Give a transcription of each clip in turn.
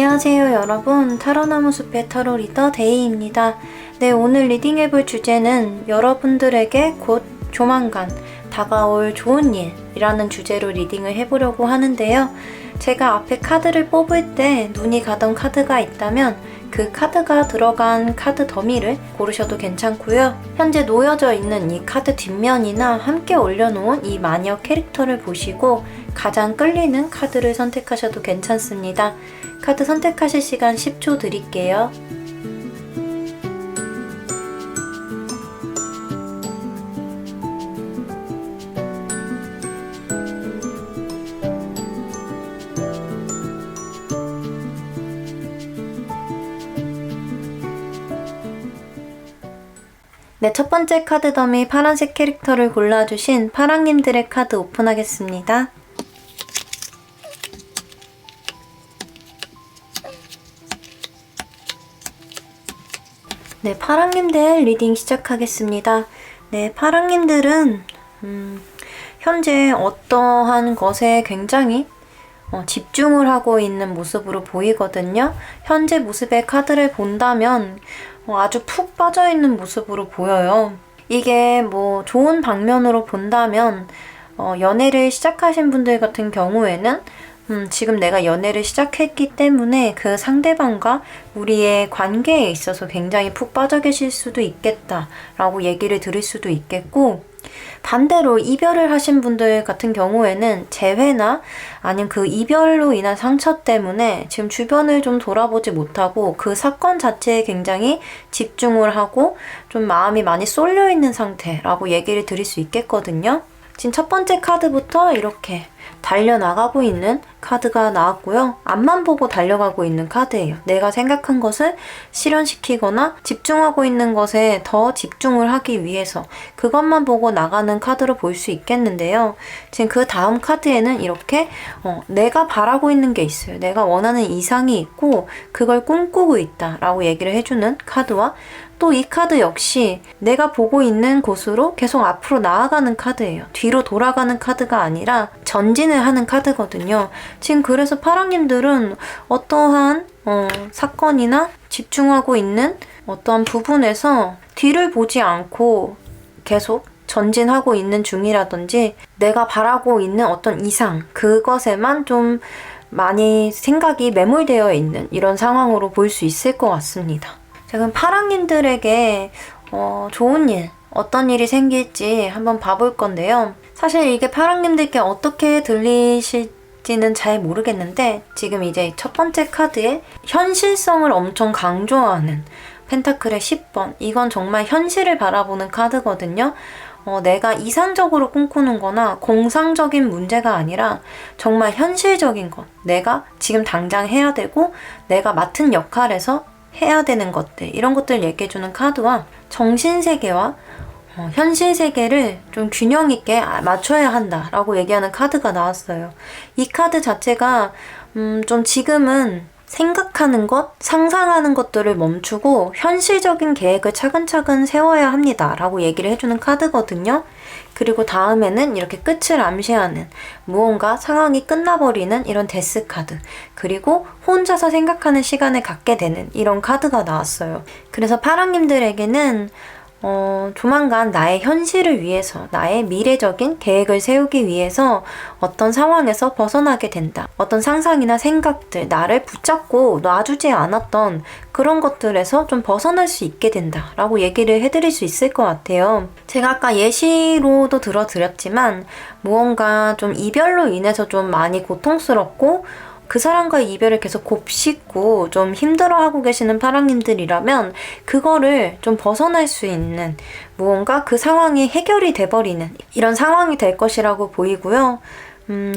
안녕하세요 여러분, 타로나무숲의 타로 리더 데이입니다. 네, 오늘 리딩해볼 주제는 여러분들에게 곧 조만간 다가올 좋은 일이라는 주제로 리딩을 해보려고 하는데요. 제가 앞에 카드를 뽑을 때 눈이 가던 카드가 있다면 그 카드가 들어간 카드 더미를 고르셔도 괜찮고요. 현재 놓여져 있는 이 카드 뒷면이나 함께 올려놓은 이 마녀 캐릭터를 보시고 가장 끌리는 카드를 선택하셔도 괜찮습니다. 카드 선택하실 시간 10초 드릴게요. 네, 첫 번째 카드 더미 파란색 캐릭터를 골라주신 파랑님들의 카드 오픈하겠습니다. 네, 파랑님들 리딩 시작하겠습니다. 네, 파랑님들은 현재 어떠한 것에 굉장히 집중을 하고 있는 모습으로 보이거든요. 현재 모습의 카드를 본다면 아주 푹 빠져있는 모습으로 보여요. 이게 뭐 좋은 방면으로 본다면 연애를 시작하신 분들 같은 경우에는 지금 내가 연애를 시작했기 때문에 그 상대방과 우리의 관계에 있어서 굉장히 푹 빠져 계실 수도 있겠다 라고 얘기를 들을 수도 있겠고, 반대로 이별을 하신 분들 같은 경우에는 재회나 아니면 그 이별로 인한 상처 때문에 지금 주변을 좀 돌아보지 못하고 그 사건 자체에 굉장히 집중을 하고 좀 마음이 많이 쏠려 있는 상태라고 얘기를 드릴 수 있겠거든요. 지금 첫 번째 카드부터 이렇게 달려나가고 있는 카드가 나왔고요. 앞만 보고 달려가고 있는 카드예요. 내가 생각한 것을 실현시키거나 집중하고 있는 것에 더 집중을 하기 위해서 그것만 보고 나가는 카드로 볼 수 있겠는데요. 지금 그 다음 카드에는 이렇게 내가 바라고 있는 게 있어요. 내가 원하는 이상이 있고 그걸 꿈꾸고 있다 라고 얘기를 해주는 카드와, 또 이 카드 역시 내가 보고 있는 곳으로 계속 앞으로 나아가는 카드예요. 뒤로 돌아가는 카드가 아니라 전진을 하는 카드거든요. 지금 그래서 파랑님들은 어떠한 사건이나 집중하고 있는 어떠한 부분에서 뒤를 보지 않고 계속 전진하고 있는 중이라든지 내가 바라고 있는 어떤 이상, 그것에만 좀 많이 생각이 매몰되어 있는 이런 상황으로 볼 수 있을 것 같습니다. 자, 그럼 파랑님들에게 좋은 일, 어떤 일이 생길지 한번 봐볼 건데요. 사실 이게 파랑님들께 어떻게 들리실지는 잘 모르겠는데, 지금 이제 첫 번째 카드에 현실성을 엄청 강조하는 펜타클의 10번, 이건 정말 현실을 바라보는 카드거든요. 내가 이상적으로 꿈꾸는 거나 공상적인 문제가 아니라 정말 현실적인 것, 내가 지금 당장 해야 되고 내가 맡은 역할에서 해야 되는 것들, 이런 것들 얘기해주는 카드와 정신세계와 현실세계를 좀 균형 있게 맞춰야 한다라고 얘기하는 카드가 나왔어요. 이 카드 자체가 좀 지금은 생각하는 것, 상상하는 것들을 멈추고 현실적인 계획을 차근차근 세워야 합니다 라고 얘기를 해주는 카드거든요. 그리고 다음에는 이렇게 끝을 암시하는, 무언가 상황이 끝나버리는 이런 데스 카드, 그리고 혼자서 생각하는 시간을 갖게 되는 이런 카드가 나왔어요. 그래서 파랑님들에게는 조만간 나의 현실을 위해서, 나의 미래적인 계획을 세우기 위해서 어떤 상황에서 벗어나게 된다. 어떤 상상이나 생각들, 나를 붙잡고 놔주지 않았던 그런 것들에서 좀 벗어날 수 있게 된다 라고 얘기를 해드릴 수 있을 것 같아요. 제가 아까 예시로도 들어드렸지만 무언가 좀 이별로 인해서 좀 많이 고통스럽고 그 사람과의 이별을 계속 곱씹고 좀 힘들어하고 계시는 파랑님들이라면 그거를 좀 벗어날 수 있는, 무언가 그 상황이 해결이 돼버리는 이런 상황이 될 것이라고 보이고요.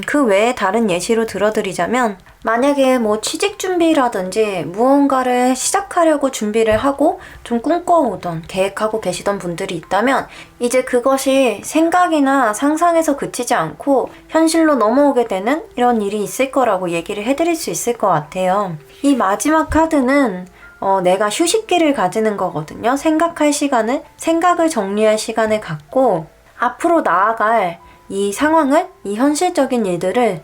그 외에 다른 예시로 들어드리자면, 만약에 뭐 취직 준비라든지 무언가를 시작하려고 준비를 하고 좀 꿈꿔오던, 계획하고 계시던 분들이 있다면 이제 그것이 생각이나 상상에서 그치지 않고 현실로 넘어오게 되는 이런 일이 있을 거라고 얘기를 해드릴 수 있을 것 같아요. 이 마지막 카드는 내가 휴식기를 가지는 거거든요. 생각할 시간을, 생각을 정리할 시간을 갖고 앞으로 나아갈 이 상황을, 이 현실적인 일들을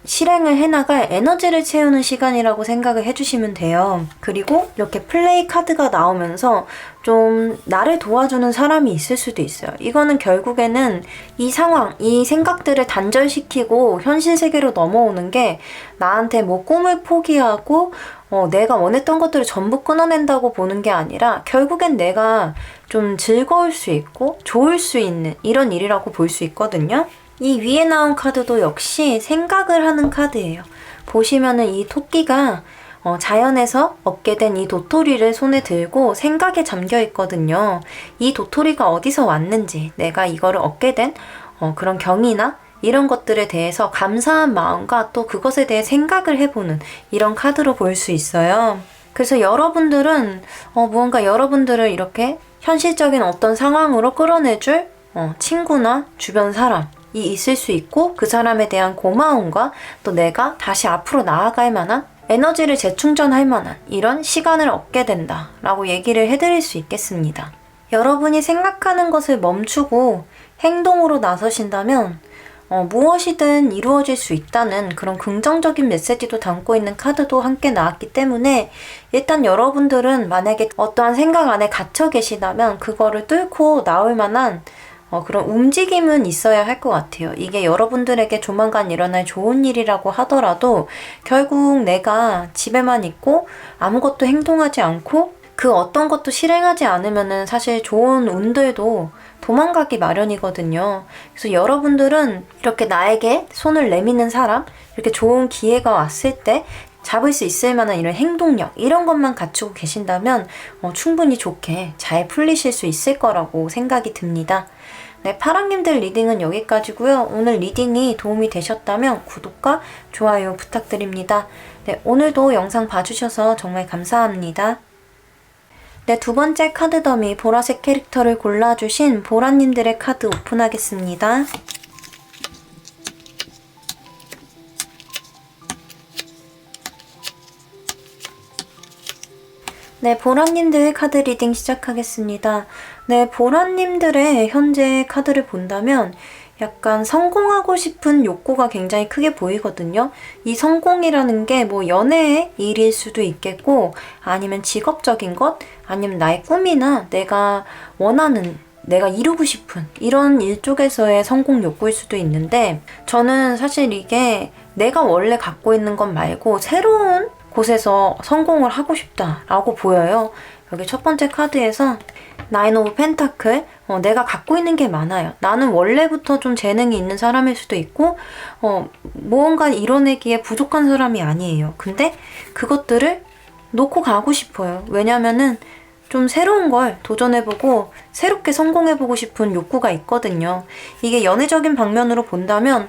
실행을 해나갈 에너지를 채우는 시간이라고 생각을 해주시면 돼요. 그리고 이렇게 플레이 카드가 나오면서 좀 나를 도와주는 사람이 있을 수도 있어요. 이거는 결국에는 이 상황, 이 생각들을 단절시키고 현실 세계로 넘어오는 게 나한테 뭐 꿈을 포기하고 내가 원했던 것들을 전부 끊어낸다고 보는 게 아니라 결국엔 내가 좀 즐거울 수 있고 좋을 수 있는 이런 일이라고 볼 수 있거든요. 이 위에 나온 카드도 역시 생각을 하는 카드예요. 보시면은 이 토끼가 자연에서 얻게 된 이 도토리를 손에 들고 생각에 잠겨 있거든요. 이 도토리가 어디서 왔는지, 내가 이거를 얻게 된 그런 경이나 이런 것들에 대해서 감사한 마음과 또 그것에 대해 생각을 해보는 이런 카드로 볼 수 있어요. 그래서 여러분들은 무언가 여러분들을 이렇게 현실적인 어떤 상황으로 끌어내줄 친구나 주변 사람이 있을 수 있고, 그 사람에 대한 고마움과 또 내가 다시 앞으로 나아갈 만한 에너지를 재충전할 만한 이런 시간을 얻게 된다 라고 얘기를 해드릴 수 있겠습니다. 여러분이 생각하는 것을 멈추고 행동으로 나서신다면 무엇이든 이루어질 수 있다는 그런 긍정적인 메시지도 담고 있는 카드도 함께 나왔기 때문에, 일단 여러분들은 만약에 어떠한 생각 안에 갇혀 계시다면 그거를 뚫고 나올 만한 그런 움직임은 있어야 할 것 같아요. 이게 여러분들에게 조만간 일어날 좋은 일이라고 하더라도 결국 내가 집에만 있고 아무것도 행동하지 않고 그 어떤 것도 실행하지 않으면은 사실 좋은 운들도 도망가기 마련이거든요. 그래서 여러분들은 이렇게 나에게 손을 내미는 사람, 이렇게 좋은 기회가 왔을 때 잡을 수 있을 만한 이런 행동력, 이런 것만 갖추고 계신다면 충분히 좋게 잘 풀리실 수 있을 거라고 생각이 듭니다. 네, 파랑님들 리딩은 여기까지고요. 오늘 리딩이 도움이 되셨다면 구독과 좋아요 부탁드립니다. 네, 오늘도 영상 봐주셔서 정말 감사합니다. 네, 두 번째 카드 더미 보라색 캐릭터를 골라주신 보라님들의 카드 오픈하겠습니다. 네, 보라님들 카드 리딩 시작하겠습니다. 네, 보라님들의 현재 카드를 본다면 약간 성공하고 싶은 욕구가 굉장히 크게 보이거든요. 이 성공이라는 게 뭐 연애의 일일 수도 있겠고, 아니면 직업적인 것, 아니면 나의 꿈이나 내가 원하는, 내가 이루고 싶은 이런 일 쪽에서의 성공 욕구일 수도 있는데, 저는 사실 이게 내가 원래 갖고 있는 것 말고 새로운 곳에서 성공을 하고 싶다라고 보여요. 여기 첫 번째 카드에서 나인 오브 펜타클, 내가 갖고 있는 게 많아요. 나는 원래부터 좀 재능이 있는 사람일 수도 있고 무언가 이뤄내기에 부족한 사람이 아니에요. 근데 그것들을 놓고 가고 싶어요. 왜냐면은 좀 새로운 걸 도전해보고 새롭게 성공해보고 싶은 욕구가 있거든요. 이게 연애적인 방면으로 본다면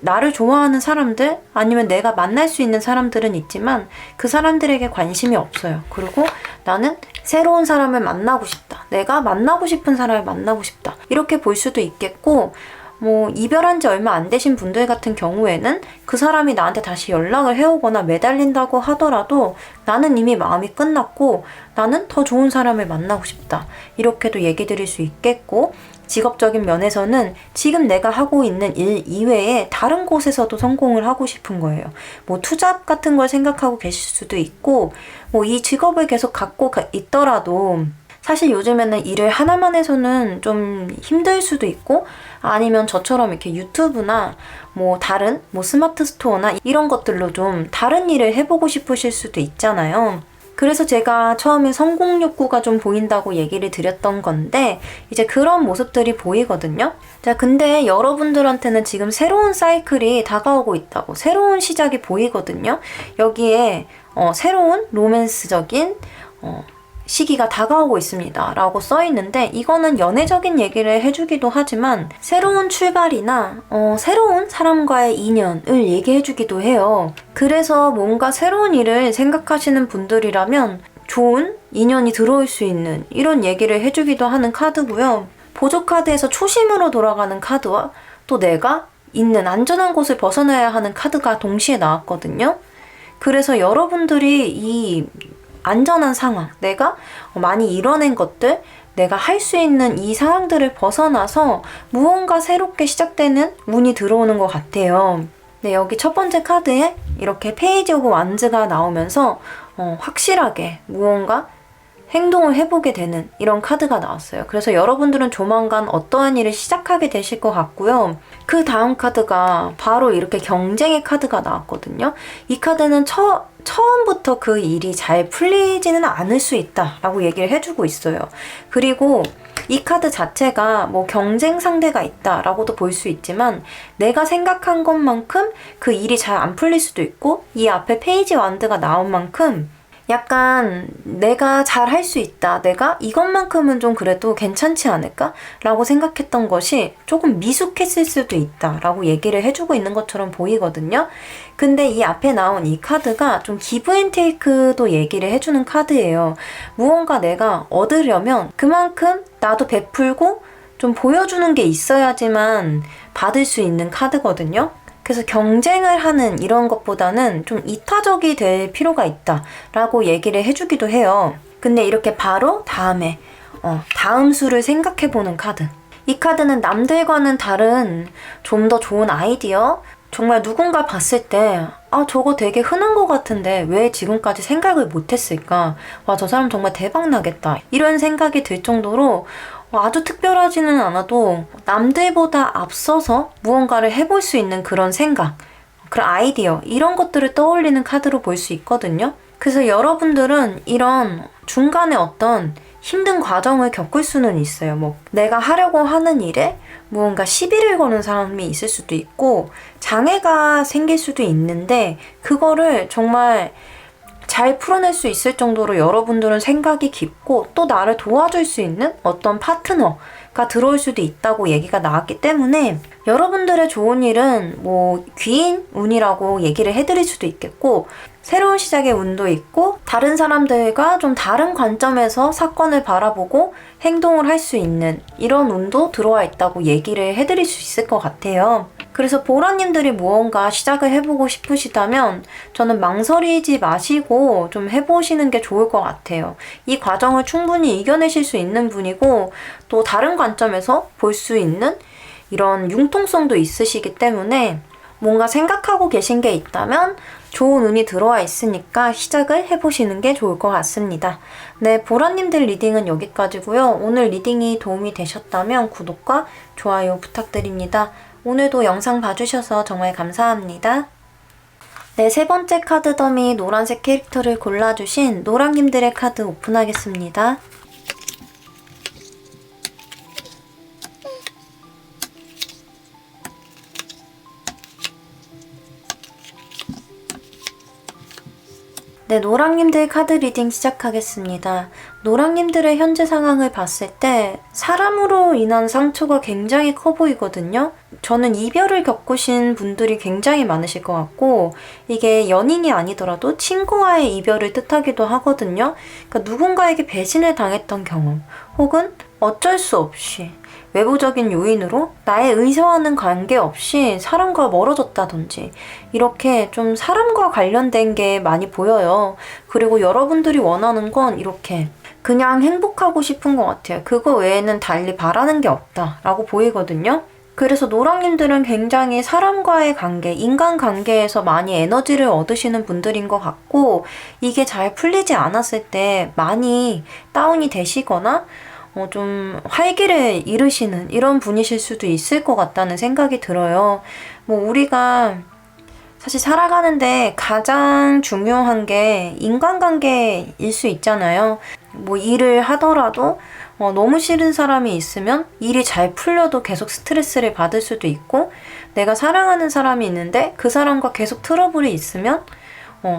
나를 좋아하는 사람들, 아니면 내가 만날 수 있는 사람들은 있지만 그 사람들에게 관심이 없어요. 그리고 나는 새로운 사람을 만나고 싶다, 내가 만나고 싶은 사람을 만나고 싶다, 이렇게 볼 수도 있겠고, 뭐 이별한 지 얼마 안 되신 분들 같은 경우에는 그 사람이 나한테 다시 연락을 해오거나 매달린다고 하더라도 나는 이미 마음이 끝났고 나는 더 좋은 사람을 만나고 싶다, 이렇게도 얘기 드릴 수 있겠고, 직업적인 면에서는 지금 내가 하고 있는 일 이외에 다른 곳에서도 성공을 하고 싶은 거예요. 뭐 투잡 같은 걸 생각하고 계실 수도 있고, 뭐 이 직업을 계속 갖고 있더라도 사실 요즘에는 일을 하나만 해서는 좀 힘들 수도 있고, 아니면 저처럼 이렇게 유튜브나 뭐 다른 뭐 스마트 스토어나 이런 것들로 좀 다른 일을 해보고 싶으실 수도 있잖아요. 그래서 제가 처음에 성공 욕구가 좀 보인다고 얘기를 드렸던 건데, 이제 그런 모습들이 보이거든요. 자, 근데 여러분들한테는 지금 새로운 사이클이 다가오고 있다고, 새로운 시작이 보이거든요. 여기에 새로운 로맨스적인 시기가 다가오고 있습니다 라고 써있는데, 이거는 연애적인 얘기를 해주기도 하지만 새로운 출발이나 새로운 사람과의 인연을 얘기해주기도 해요. 그래서 뭔가 새로운 일을 생각하시는 분들이라면 좋은 인연이 들어올 수 있는 이런 얘기를 해주기도 하는 카드고요. 보조 카드에서 초심으로 돌아가는 카드와 또 내가 있는 안전한 곳을 벗어나야 하는 카드가 동시에 나왔거든요. 그래서 여러분들이 이 안전한 상황, 내가 많이 이뤄낸 것들, 내가 할 수 있는 이 상황들을 벗어나서 무언가 새롭게 시작되는 운이 들어오는 것 같아요. 네, 여기 첫 번째 카드에 이렇게 페이지 오브 완즈가 나오면서 확실하게 무언가 행동을 해보게 되는 이런 카드가 나왔어요. 그래서 여러분들은 조만간 어떠한 일을 시작하게 되실 것 같고요. 그 다음 카드가 바로 이렇게 경쟁의 카드가 나왔거든요. 이 카드는 처음부터 그 일이 잘 풀리지는 않을 수 있다라고 얘기를 해주고 있어요. 그리고 이 카드 자체가 뭐 경쟁 상대가 있다라고도 볼 수 있지만 내가 생각한 것만큼 그 일이 잘 안 풀릴 수도 있고 이 앞에 페이지 완드가 나온 만큼 약간 내가 잘 할 수 있다. 내가 이것만큼은 좀 그래도 괜찮지 않을까? 라고 생각했던 것이 조금 미숙했을 수도 있다. 라고 얘기를 해주고 있는 것처럼 보이거든요. 근데 이 앞에 나온 이 카드가 좀 기브 앤 테이크도 얘기를 해주는 카드예요. 무언가 내가 얻으려면 그만큼 나도 베풀고 좀 보여주는 게 있어야지만 받을 수 있는 카드거든요. 그래서 경쟁을 하는 이런 것보다는 좀 이타적이 될 필요가 있다라고 얘기를 해주기도 해요. 근데 이렇게 바로 다음에 다음 수를 생각해보는 카드. 이 카드는 남들과는 다른 좀 더 좋은 아이디어? 정말 누군가 봤을 때 저거 되게 흔한 것 같은데 왜 지금까지 생각을 못했을까? 와, 저 사람 정말 대박 나겠다. 이런 생각이 들 정도로 아주 특별하지는 않아도 남들보다 앞서서 무언가를 해볼 수 있는 그런 생각, 그런 아이디어 이런 것들을 떠올리는 카드로 볼 수 있거든요. 그래서 여러분들은 이런 중간에 어떤 힘든 과정을 겪을 수는 있어요. 뭐 내가 하려고 하는 일에 무언가 시비를 거는 사람이 있을 수도 있고 장애가 생길 수도 있는데 그거를 정말 잘 풀어낼 수 있을 정도로 여러분들은 생각이 깊고 또 나를 도와줄 수 있는 어떤 파트너가 들어올 수도 있다고 얘기가 나왔기 때문에 여러분들의 좋은 일은 뭐 귀인 운이라고 얘기를 해드릴 수도 있겠고 새로운 시작의 운도 있고 다른 사람들과 좀 다른 관점에서 사건을 바라보고 행동을 할 수 있는 이런 운도 들어와 있다고 얘기를 해드릴 수 있을 것 같아요. 그래서 보라님들이 무언가 시작을 해보고 싶으시다면 저는 망설이지 마시고 좀 해보시는 게 좋을 것 같아요. 이 과정을 충분히 이겨내실 수 있는 분이고 또 다른 관점에서 볼 수 있는 이런 융통성도 있으시기 때문에 뭔가 생각하고 계신 게 있다면 좋은 운이 들어와 있으니까 시작을 해보시는 게 좋을 것 같습니다. 네, 보라님들 리딩은 여기까지고요. 오늘 리딩이 도움이 되셨다면 구독과 좋아요 부탁드립니다. 오늘도 영상 봐주셔서 정말 감사합니다. 네, 세 번째 카드 더미 노란색 캐릭터를 골라주신 노랑님들의 카드 오픈하겠습니다. 네, 노랑님들 카드 리딩 시작하겠습니다. 노랑님들의 현재 상황을 봤을 때 사람으로 인한 상처가 굉장히 커 보이거든요. 저는 이별을 겪으신 분들이 굉장히 많으실 것 같고 이게 연인이 아니더라도 친구와의 이별을 뜻하기도 하거든요. 그러니까 누군가에게 배신을 당했던 경험 혹은 어쩔 수 없이 외부적인 요인으로 나의 의사와는 관계없이 사람과 멀어졌다든지 이렇게 좀 사람과 관련된 게 많이 보여요. 그리고 여러분들이 원하는 건 이렇게 그냥 행복하고 싶은 것 같아요. 그거 외에는 달리 바라는 게 없다라고 보이거든요. 그래서 노랑님들은 굉장히 사람과의 관계, 인간관계에서 많이 에너지를 얻으시는 분들인 것 같고 이게 잘 풀리지 않았을 때 많이 다운이 되시거나 좀 활기를 잃으시는 이런 분이실 수도 있을 것 같다는 생각이 들어요. 뭐 우리가 사실 살아가는데 가장 중요한 게 인간관계일 수 있잖아요. 뭐 일을 하더라도 너무 싫은 사람이 있으면 일이 잘 풀려도 계속 스트레스를 받을 수도 있고 내가 사랑하는 사람이 있는데 그 사람과 계속 트러블이 있으면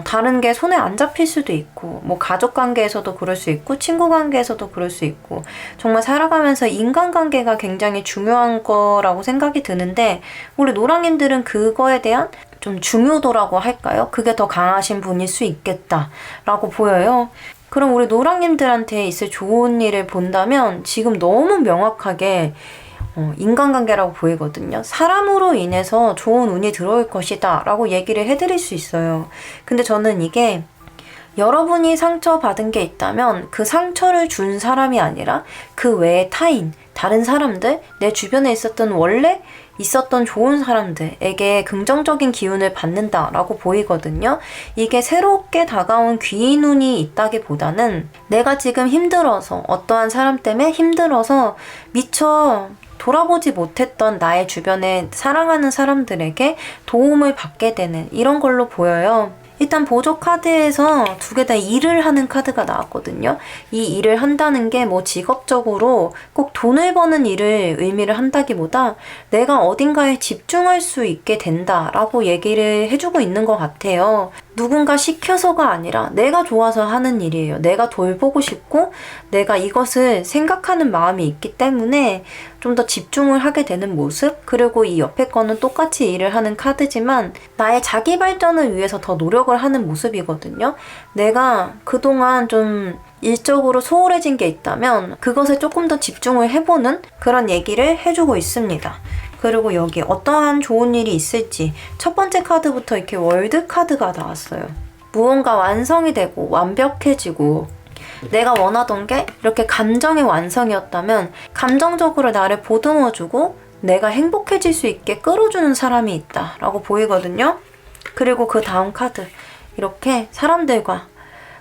다른 게 손에 안 잡힐 수도 있고 뭐 가족 관계에서도 그럴 수 있고 친구 관계에서도 그럴 수 있고 정말 살아가면서 인간관계가 굉장히 중요한 거라고 생각이 드는데 우리 노랑님들은 그거에 대한 좀 중요도라고 할까요? 그게 더 강하신 분일 수 있겠다라고 보여요. 그럼 우리 노랑님들한테 있을 좋은 일을 본다면 지금 너무 명확하게 인간관계라고 보이거든요. 사람으로 인해서 좋은 운이 들어올 것이다 라고 얘기를 해드릴 수 있어요. 근데 저는 이게 여러분이 상처받은 게 있다면 그 상처를 준 사람이 아니라 그 외의 타인, 다른 사람들, 내 주변에 있었던 원래 있었던 좋은 사람들에게 긍정적인 기운을 받는다라고 보이거든요. 이게 새롭게 다가온 귀인 운이 있다기보다는 내가 지금 힘들어서, 어떠한 사람 때문에 힘들어서 미처 돌아보지 못했던 나의 주변에 사랑하는 사람들에게 도움을 받게 되는 이런 걸로 보여요. 일단 보조 카드에서 두 개 다 일을 하는 카드가 나왔거든요. 이 일을 한다는 게 뭐 직업적으로 꼭 돈을 버는 일을 의미를 한다기보다 내가 어딘가에 집중할 수 있게 된다라고 얘기를 해주고 있는 것 같아요. 누군가 시켜서가 아니라 내가 좋아서 하는 일이에요. 내가 돌보고 싶고 내가 이것을 생각하는 마음이 있기 때문에 좀 더 집중을 하게 되는 모습, 그리고 이 옆에 거는 똑같이 일을 하는 카드지만 나의 자기 발전을 위해서 더 노력을 하는 모습이거든요. 내가 그동안 좀 일적으로 소홀해진 게 있다면 그것에 조금 더 집중을 해보는 그런 얘기를 해주고 있습니다. 그리고 여기 어떠한 좋은 일이 있을지 첫 번째 카드부터 이렇게 월드 카드가 나왔어요. 무언가 완성이 되고 완벽해지고 내가 원하던 게 이렇게 감정의 완성이었다면 감정적으로 나를 보듬어주고 내가 행복해질 수 있게 끌어주는 사람이 있다라고 보이거든요. 그리고 그 다음 카드, 이렇게 사람들과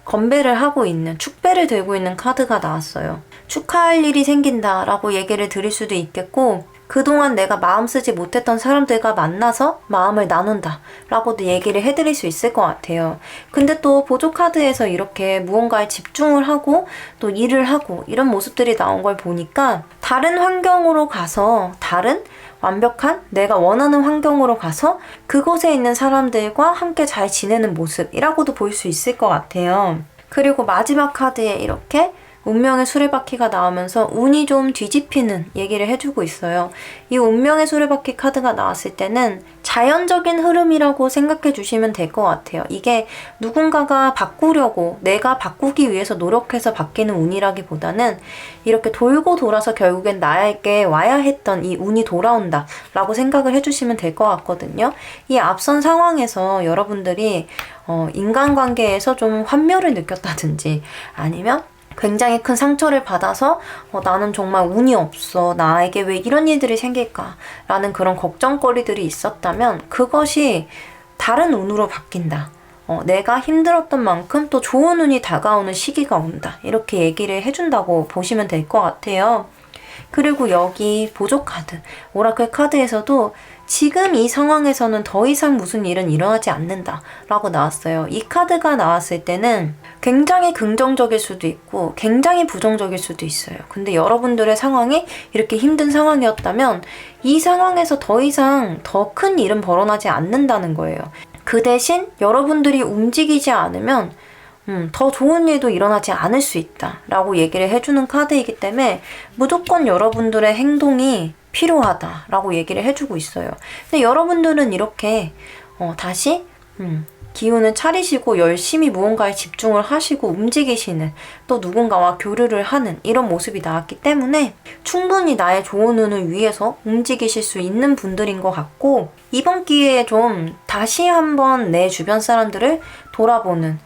건배를 하고 있는, 축배를 들고 있는 카드가 나왔어요. 축하할 일이 생긴다라고 얘기를 드릴 수도 있겠고, 그동안 내가 마음 쓰지 못했던 사람들과 만나서 마음을 나눈다 라고도 얘기를 해드릴 수 있을 것 같아요. 근데 또 보조 카드에서 이렇게 무언가에 집중을 하고 또 일을 하고 이런 모습들이 나온 걸 보니까 다른 환경으로 가서, 다른 완벽한 내가 원하는 환경으로 가서 그곳에 있는 사람들과 함께 잘 지내는 모습이라고도 볼 수 있을 것 같아요. 그리고 마지막 카드에 이렇게 운명의 수레바퀴가 나오면서 운이 좀 뒤집히는 얘기를 해주고 있어요. 이 운명의 수레바퀴 카드가 나왔을 때는 자연적인 흐름이라고 생각해 주시면 될 것 같아요. 이게 누군가가 바꾸려고 내가 바꾸기 위해서 노력해서 바뀌는 운이라기보다는 이렇게 돌고 돌아서 결국엔 나에게 와야 했던 이 운이 돌아온다 라고 생각을 해주시면 될 것 같거든요. 이 앞선 상황에서 여러분들이 인간관계에서 좀 환멸을 느꼈다든지 아니면 굉장히 큰 상처를 받아서 나는 정말 운이 없어, 나에게 왜 이런 일들이 생길까 라는 그런 걱정거리들이 있었다면 그것이 다른 운으로 바뀐다. 내가 힘들었던 만큼 또 좋은 운이 다가오는 시기가 온다. 이렇게 얘기를 해준다고 보시면 될 것 같아요. 그리고 여기 보조 카드, 오라클 카드에서도 지금 이 상황에서는 더 이상 무슨 일은 일어나지 않는다 라고 나왔어요. 이 카드가 나왔을 때는 굉장히 긍정적일 수도 있고 굉장히 부정적일 수도 있어요. 근데 여러분들의 상황이 이렇게 힘든 상황이었다면 이 상황에서 더 이상 더 큰 일은 벌어나지 않는다는 거예요. 그 대신 여러분들이 움직이지 않으면 더 좋은 일도 일어나지 않을 수 있다 라고 얘기를 해주는 카드이기 때문에 무조건 여러분들의 행동이 필요하다라고 얘기를 해주고 있어요. 근데 여러분들은 이렇게 다시 기운을 차리시고 열심히 무언가에 집중을 하시고 움직이시는, 또 누군가와 교류를 하는 이런 모습이 나왔기 때문에 충분히 나의 좋은 운을 위해서 움직이실 수 있는 분들인 것 같고, 이번 기회에 좀 다시 한번 내 주변 사람들을 돌아보는,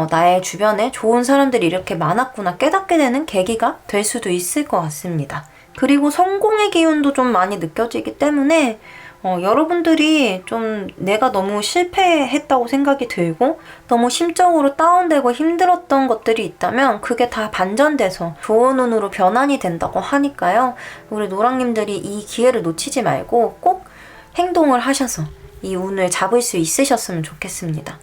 나의 주변에 좋은 사람들이 이렇게 많았구나 깨닫게 되는 계기가 될 수도 있을 것 같습니다. 그리고 성공의 기운도 좀 많이 느껴지기 때문에 여러분들이 좀 내가 너무 실패했다고 생각이 들고 너무 심적으로 다운되고 힘들었던 것들이 있다면 그게 다 반전돼서 좋은 운으로 변환이 된다고 하니까요. 우리 노랑님들이 이 기회를 놓치지 말고 꼭 행동을 하셔서 이 운을 잡을 수 있으셨으면 좋겠습니다.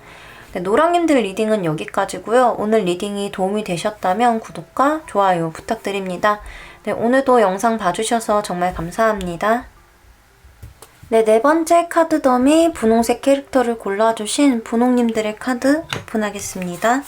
네, 노랑님들 리딩은 여기까지고요. 오늘 리딩이 도움이 되셨다면 구독과 좋아요 부탁드립니다. 네, 오늘도 영상 봐주셔서 정말 감사합니다. 네, 네 번째 카드 더미 분홍색 캐릭터를 골라주신 분홍님들의 카드 오픈하겠습니다.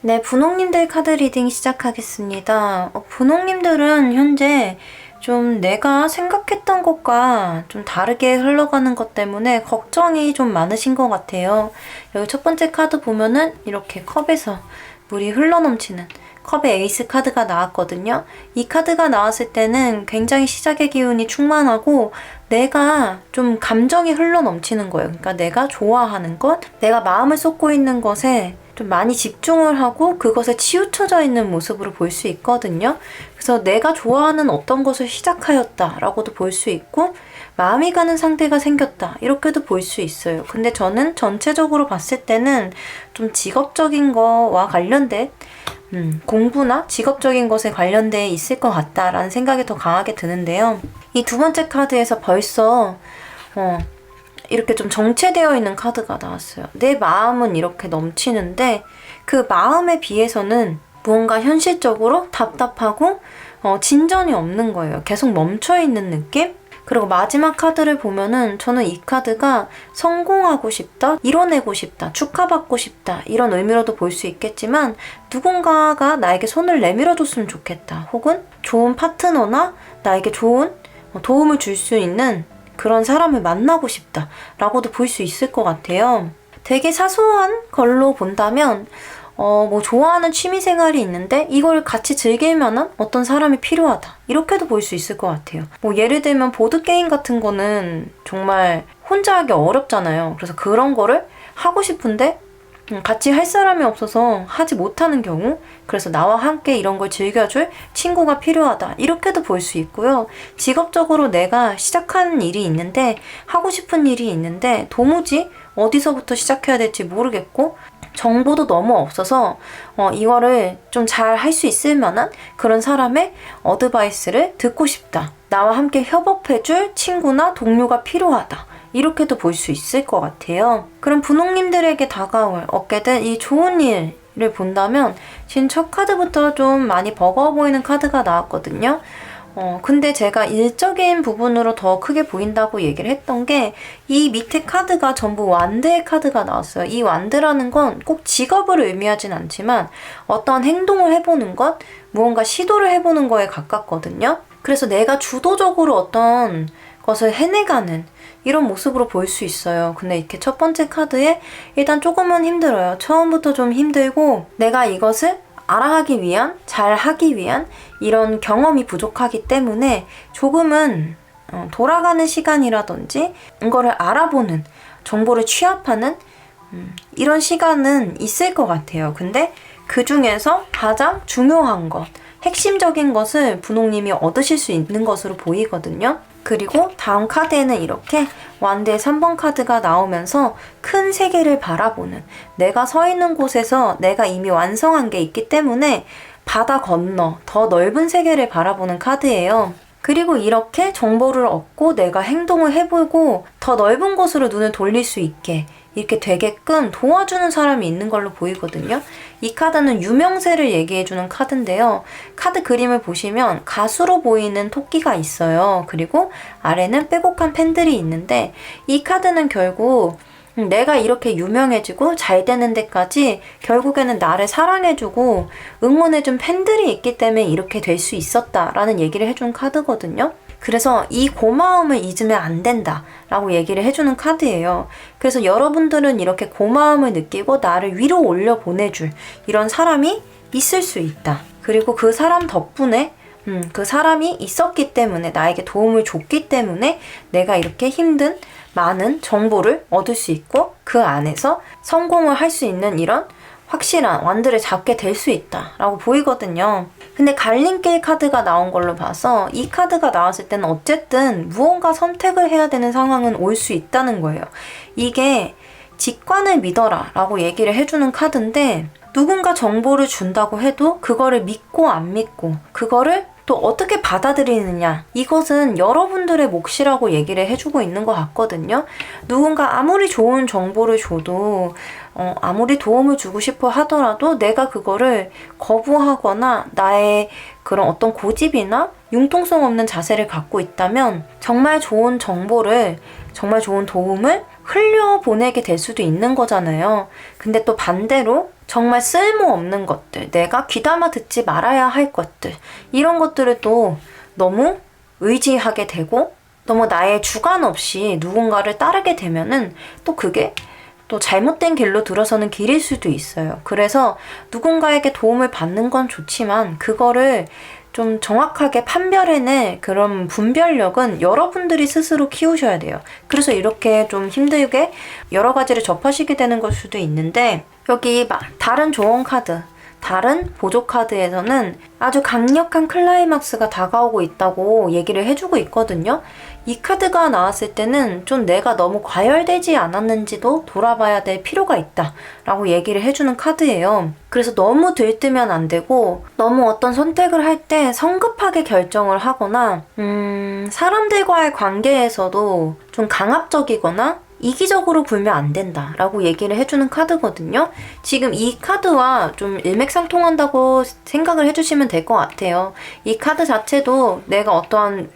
네, 분홍님들 카드 리딩 시작하겠습니다. 분홍님들은 현재 좀 내가 생각했던 것과 좀 다르게 흘러가는 것 때문에 걱정이 좀 많으신 것 같아요. 여기 첫 번째 카드 보면은 이렇게 컵에서 물이 흘러넘치는 컵의 에이스 카드가 나왔거든요. 이 카드가 나왔을 때는 굉장히 시작의 기운이 충만하고 내가 좀 감정이 흘러 넘치는 거예요. 그러니까 내가 좋아하는 것, 내가 마음을 쏟고 있는 것에 좀 많이 집중을 하고 그것에 치우쳐져 있는 모습으로 볼 수 있거든요. 그래서 내가 좋아하는 어떤 것을 시작하였다라고도 볼 수 있고 마음이 가는 상태가 생겼다 이렇게도 볼 수 있어요. 근데 저는 전체적으로 봤을 때는 좀 직업적인 거와 관련된 공부나 직업적인 것에 관련돼 있을 것 같다라는 생각이 더 강하게 드는데요. 이 두 번째 카드에서 벌써 이렇게 좀 정체되어 있는 카드가 나왔어요. 내 마음은 이렇게 넘치는데 그 마음에 비해서는 무언가 현실적으로 답답하고 진전이 없는 거예요. 계속 멈춰있는 느낌? 그리고 마지막 카드를 보면은 저는 이 카드가 성공하고 싶다, 이뤄내고 싶다, 축하받고 싶다 이런 의미로도 볼 수 있겠지만 누군가가 나에게 손을 내밀어줬으면 좋겠다. 혹은 좋은 파트너나 나에게 좋은 도움을 줄 수 있는 그런 사람을 만나고 싶다 라고도 볼 수 있을 것 같아요. 되게 사소한 걸로 본다면 뭐 좋아하는 취미생활이 있는데 이걸 같이 즐길 만한 어떤 사람이 필요하다 이렇게도 볼 수 있을 것 같아요. 뭐 예를 들면 보드게임 같은 거는 정말 혼자 하기 어렵잖아요. 그래서 그런 거를 하고 싶은데 같이 할 사람이 없어서 하지 못하는 경우, 그래서 나와 함께 이런 걸 즐겨줄 친구가 필요하다 이렇게도 볼 수 있고요. 직업적으로 내가 시작하는 일이 있는데 하고 싶은 일이 있는데 도무지 어디서부터 시작해야 될지 모르겠고 정보도 너무 없어서 이거를 좀 잘 할 수 있을 만한 그런 사람의 어드바이스를 듣고 싶다. 나와 함께 협업해줄 친구나 동료가 필요하다. 이렇게도 볼 수 있을 것 같아요. 그럼 분홍님들에게 다가올 얻게 된 이 좋은 일을 본다면 지금 첫 카드부터 좀 많이 버거워 보이는 카드가 나왔거든요. 근데 제가 일적인 부분으로 더 크게 보인다고 얘기를 했던 게 이 밑에 카드가 전부 완드의 카드가 나왔어요. 이 완드라는 건 꼭 직업을 의미하진 않지만 어떤 행동을 해보는 것, 무언가 시도를 해보는 거에 가깝거든요. 그래서 내가 주도적으로 어떤 것을 해내가는 이런 모습으로 보일 수 있어요. 근데 이렇게 첫 번째 카드에 일단 조금은 힘들어요. 처음부터 좀 힘들고 내가 이것을 알아가기 위한, 잘하기 위한 이런 경험이 부족하기 때문에 조금은 돌아가는 시간이라든지 이거를 알아보는, 정보를 취합하는 이런 시간은 있을 것 같아요. 근데 그 중에서 가장 중요한 것, 핵심적인 것을 분홍님이 얻으실 수 있는 것으로 보이거든요. 그리고 다음 카드에는 이렇게 완드의 3번 카드가 나오면서 큰 세계를 바라보는, 내가 서 있는 곳에서 내가 이미 완성한 게 있기 때문에 바다 건너 더 넓은 세계를 바라보는 카드예요. 그리고 이렇게 정보를 얻고 내가 행동을 해보고 더 넓은 곳으로 눈을 돌릴 수 있게 이렇게 되게끔 도와주는 사람이 있는 걸로 보이거든요. 이 카드는 유명세를 얘기해주는 카드인데요. 카드 그림을 보시면 가수로 보이는 토끼가 있어요. 그리고 아래는 빼곡한 팬들이 있는데 이 카드는 결국 내가 이렇게 유명해지고 잘 되는 데까지 결국에는 나를 사랑해주고 응원해준 팬들이 있기 때문에 이렇게 될 수 있었다라는 얘기를 해준 카드거든요. 그래서 이 고마움을 잊으면 안 된다 라고 얘기를 해주는 카드예요. 그래서 여러분들은 이렇게 고마움을 느끼고 나를 위로 올려 보내줄 이런 사람이 있을 수 있다. 그리고 그 사람 덕분에 그 사람이 있었기 때문에, 나에게 도움을 줬기 때문에 내가 이렇게 힘든 많은 정보를 얻을 수 있고 그 안에서 성공을 할 수 있는 이런 확실한 완드를 잡게 될 수 있다라고 보이거든요. 근데 갈림길 카드가 나온 걸로 봐서 이 카드가 나왔을 때는 어쨌든 무언가 선택을 해야 되는 상황은 올 수 있다는 거예요. 이게 직관을 믿어라 라고 얘기를 해주는 카드인데 누군가 정보를 준다고 해도 그거를 믿고 안 믿고 그거를 또 어떻게 받아들이느냐, 이것은 여러분들의 몫이라고 얘기를 해주고 있는 것 같거든요. 누군가 아무리 좋은 정보를 줘도 아무리 도움을 주고 싶어 하더라도 내가 그거를 거부하거나 나의 그런 어떤 고집이나 융통성 없는 자세를 갖고 있다면 정말 좋은 정보를, 정말 좋은 도움을 흘려보내게 될 수도 있는 거잖아요. 근데 또 반대로 정말 쓸모없는 것들, 내가 귀담아 듣지 말아야 할 것들, 이런 것들을 또 너무 의지하게 되고 너무 나의 주관 없이 누군가를 따르게 되면은 또 그게 또 잘못된 길로 들어서는 길일 수도 있어요. 그래서 누군가에게 도움을 받는 건 좋지만 그거를 좀 정확하게 판별해낼 그런 분별력은 여러분들이 스스로 키우셔야 돼요. 그래서 이렇게 좀 힘들게 여러 가지를 접하시게 되는 걸 수도 있는데, 여기 다른 조언 카드, 다른 보조 카드에서는 아주 강력한 클라이막스가 다가오고 있다고 얘기를 해주고 있거든요. 이 카드가 나왔을 때는 좀 내가 너무 과열되지 않았는지도 돌아봐야 될 필요가 있다 라고 얘기를 해주는 카드예요. 그래서 너무 들뜨면 안 되고, 너무 어떤 선택을 할 때 성급하게 결정을 하거나 사람들과의 관계에서도 좀 강압적이거나 이기적으로 굴면 안 된다 라고 얘기를 해주는 카드거든요. 지금 이 카드와 좀 일맥상통한다고 생각을 해주시면 될 것 같아요. 이 카드 자체도 내가 어떠한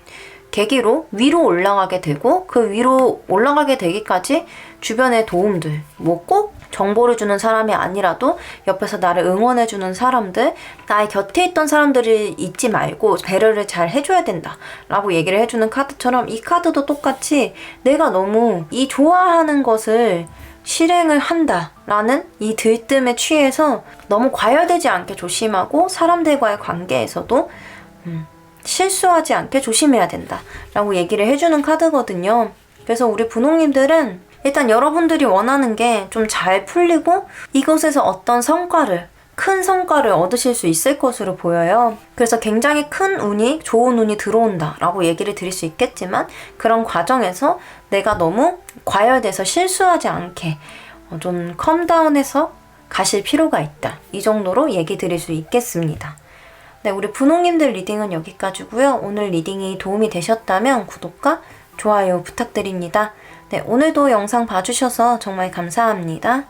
계기로 위로 올라가게 되고, 그 위로 올라가게 되기까지 주변의 도움들, 뭐 꼭 정보를 주는 사람이 아니라도 옆에서 나를 응원해주는 사람들, 나의 곁에 있던 사람들을 잊지 말고 배려를 잘 해줘야 된다 라고 얘기를 해주는 카드처럼, 이 카드도 똑같이 내가 너무 이 좋아하는 것을 실행을 한다 라는 이 들뜸에 취해서 너무 과열되지 않게 조심하고, 사람들과의 관계에서도 실수하지 않게 조심해야 된다 라고 얘기를 해주는 카드거든요. 그래서 우리 분홍님들은 일단 여러분들이 원하는 게 좀 잘 풀리고 이것에서 어떤 성과를, 큰 성과를 얻으실 수 있을 것으로 보여요. 그래서 굉장히 큰 운이, 좋은 운이 들어온다 라고 얘기를 드릴 수 있겠지만, 그런 과정에서 내가 너무 과열돼서 실수하지 않게 좀 컴다운해서 가실 필요가 있다, 이 정도로 얘기 드릴 수 있겠습니다. 네, 우리 분홍님들 리딩은 여기까지고요. 오늘 리딩이 도움이 되셨다면 구독과 좋아요 부탁드립니다. 네, 오늘도 영상 봐주셔서 정말 감사합니다.